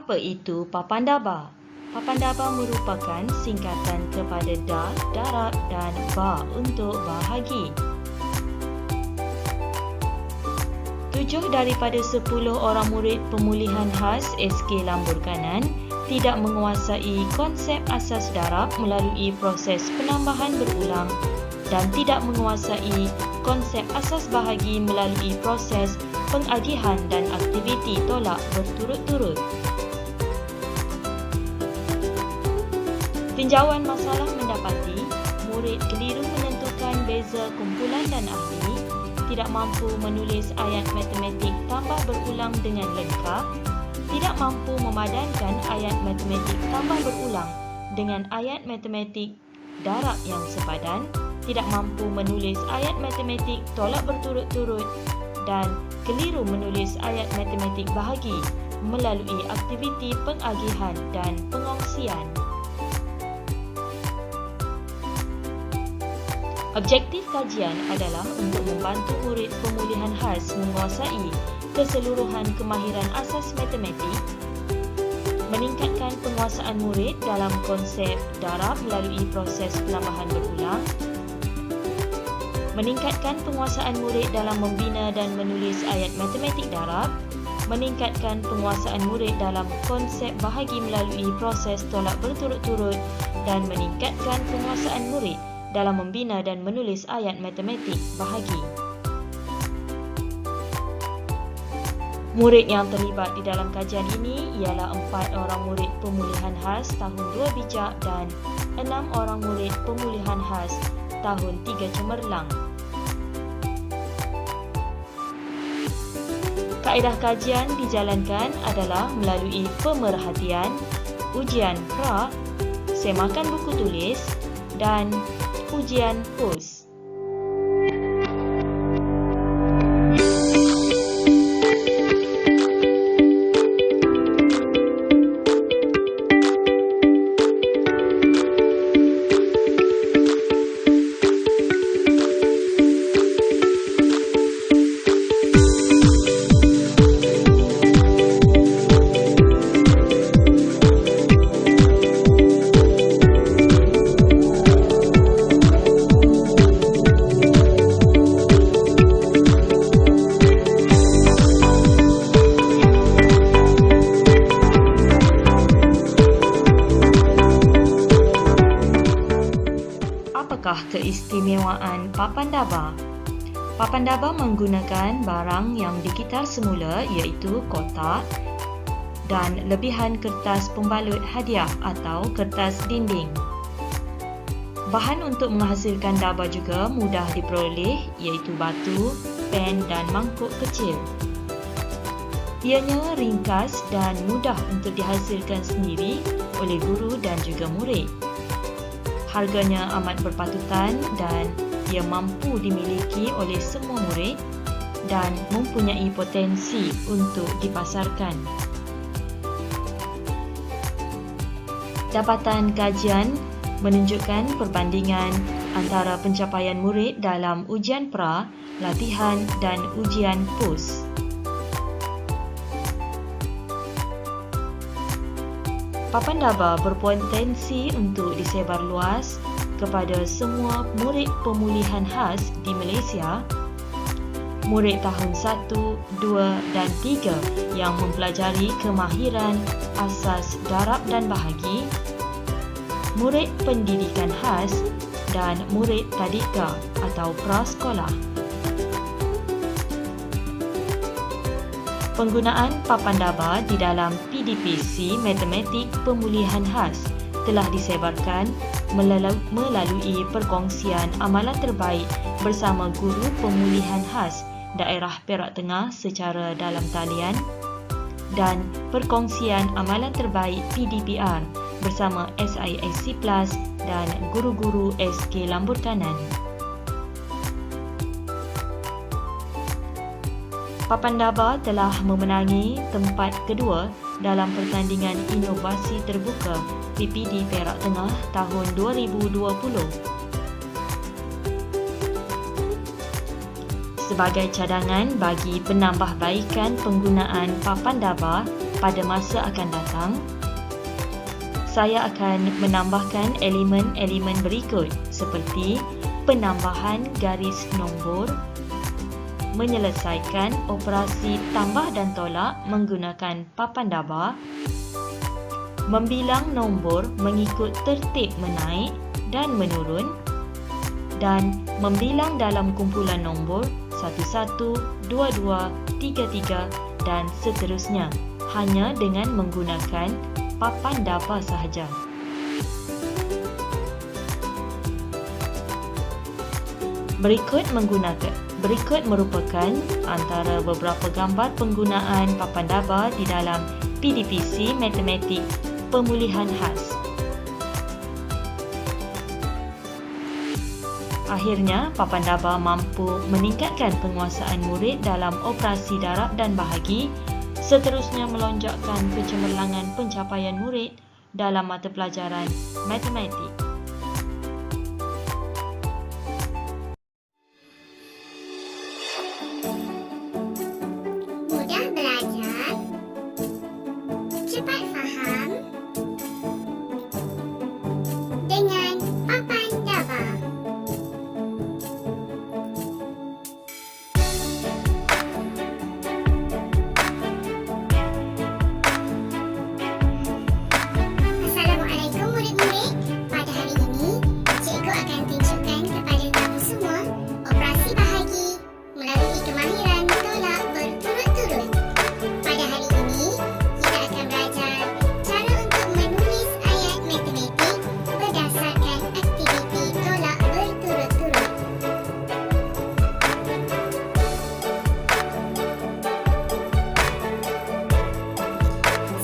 Apa itu papan daba? Papan daba merupakan singkatan kepada da, darab dan ba untuk bahagi. 7 daripada 10 orang murid pemulihan khas SK Lambur Kanan tidak menguasai konsep asas darab melalui proses penambahan berulang dan tidak menguasai konsep asas bahagi melalui proses pengagihan dan aktiviti tolak berturut-turut. Tinjauan masalah mendapati murid keliru menentukan beza kumpulan dan ahli, tidak mampu menulis ayat matematik tambah berulang dengan lengkap, tidak mampu memadankan ayat matematik tambah berulang dengan ayat matematik darab yang sepadan, tidak mampu menulis ayat matematik tolak berturut-turut dan keliru menulis ayat matematik bahagi melalui aktiviti pengagihan dan pengongsian. Objektif kajian adalah untuk membantu murid pemulihan khas menguasai keseluruhan kemahiran asas matematik, meningkatkan penguasaan murid dalam konsep darab melalui proses penambahan berulang, meningkatkan penguasaan murid dalam membina dan menulis ayat matematik darab, meningkatkan penguasaan murid dalam konsep bahagi melalui proses tolak berturut-turut dan meningkatkan penguasaan murid dalam membina dan menulis ayat matematik bahagi. Murid yang terlibat di dalam kajian ini ialah 4 orang murid pemulihan khas tahun 2 bijak dan 6 orang murid pemulihan khas tahun 3 cemerlang. Kaedah kajian dijalankan adalah melalui pemerhatian, ujian pra, semakan buku tulis dan ujian pos. Apakah keistimewaan papan daba? Papan daba menggunakan barang yang digital semula iaitu kotak dan lebihan kertas pembalut hadiah atau kertas dinding. Bahan untuk menghasilkan daba juga mudah diperoleh iaitu batu, pen dan mangkuk kecil. Ianya ringkas dan mudah untuk dihasilkan sendiri oleh guru dan juga murid. Harganya amat berpatutan dan ia mampu dimiliki oleh semua murid dan mempunyai potensi untuk dipasarkan. Dapatan kajian menunjukkan perbandingan antara pencapaian murid dalam ujian pra, latihan dan ujian pos. Papan daba berpotensi untuk disebar luas kepada semua murid pemulihan khas di Malaysia, murid tahun 1, 2 dan 3 yang mempelajari kemahiran asas darab dan bahagi, murid pendidikan khas dan murid tadika atau prasekolah. Penggunaan papan daba di dalam PDPC Matematik Pemulihan Khas telah disebarkan melalui perkongsian amalan terbaik bersama guru pemulihan khas daerah Perak Tengah secara dalam talian dan perkongsian amalan terbaik PDPR bersama SISC Plus dan guru-guru SK Lambur Kanan. Papan daba telah memenangi tempat kedua dalam pertandingan inovasi terbuka PPD Perak Tengah tahun 2020. sebagai cadangan bagi penambahbaikan penggunaan papan dabar pada masa akan datang, saya akan menambahkan elemen-elemen berikut seperti penambahan garis nombor, menyelesaikan operasi tambah dan tolak menggunakan papan dabar, membilang nombor mengikut tertib menaik dan menurun, dan membilang dalam kumpulan nombor 11, 22, 33 dan seterusnya hanya dengan menggunakan papan dabar sahaja. Berikut merupakan antara beberapa gambar penggunaan papan dabar di dalam PDPC Matematik Pemulihan Khas. Akhirnya, papan dabar mampu meningkatkan penguasaan murid dalam operasi darab dan bahagi, seterusnya melonjakkan kecemerlangan pencapaian murid dalam mata pelajaran matematik. Mudah belajar, cepat faham dengan papan dabar. Assalamualaikum murid-murid. Pada hari ini, cikgu akan tunjukkan kepada kamu semua operasi bahagi melalui kemahiran tolak berturut-turut. Pada hari ini, kita akan belajar cara untuk menulis ayat matematik berdasarkan aktiviti tolak berturut-turut.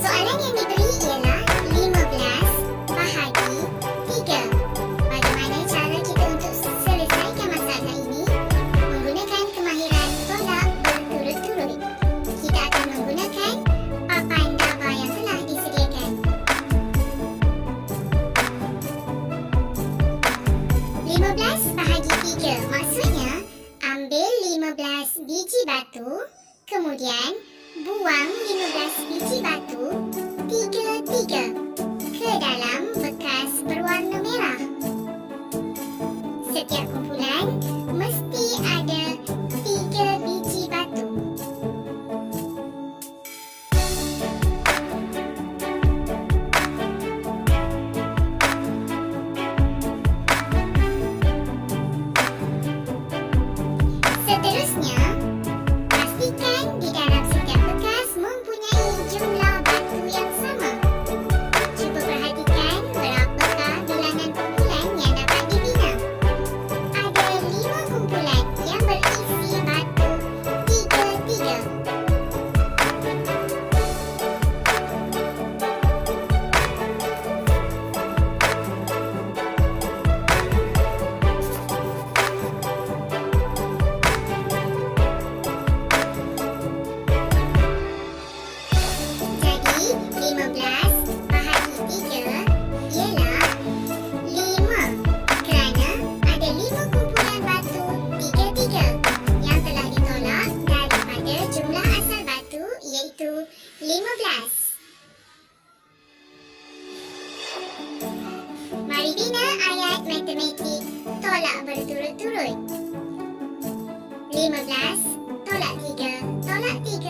Soalan yang diberi ialah 15 bahagi 3. Bagaimana cara kita untuk selesaikan masalah ini? Menggunakan kemahiran tolak berturut-turut. Kita akan menggunakan papan dabar yang telah disediakan. 15 bahagi 3 maksudnya ambil 15 biji batu, kemudian buang 15 biji batu 3-3 ke dalam bekas berwarna merah. Setiap kumpulan mesti ada 3 biji batu. Seterusnya, pastikan di dalam setiap bekas mempunyai jumlah batu yang sama. Cuba perhatikan berapakah bilangan kumpulan yang dapat dibina. Ada 5 kumpulan yang berisi batu 3-3. Jadi, 15 bahagi 3 ialah 5 kerana ada 5 kumpulan batu 3-3 yang telah ditolak daripada jumlah asal batu iaitu 15. Mari bina ayat matematik tolak berturut-turut. 15 tolak 3 tolak 3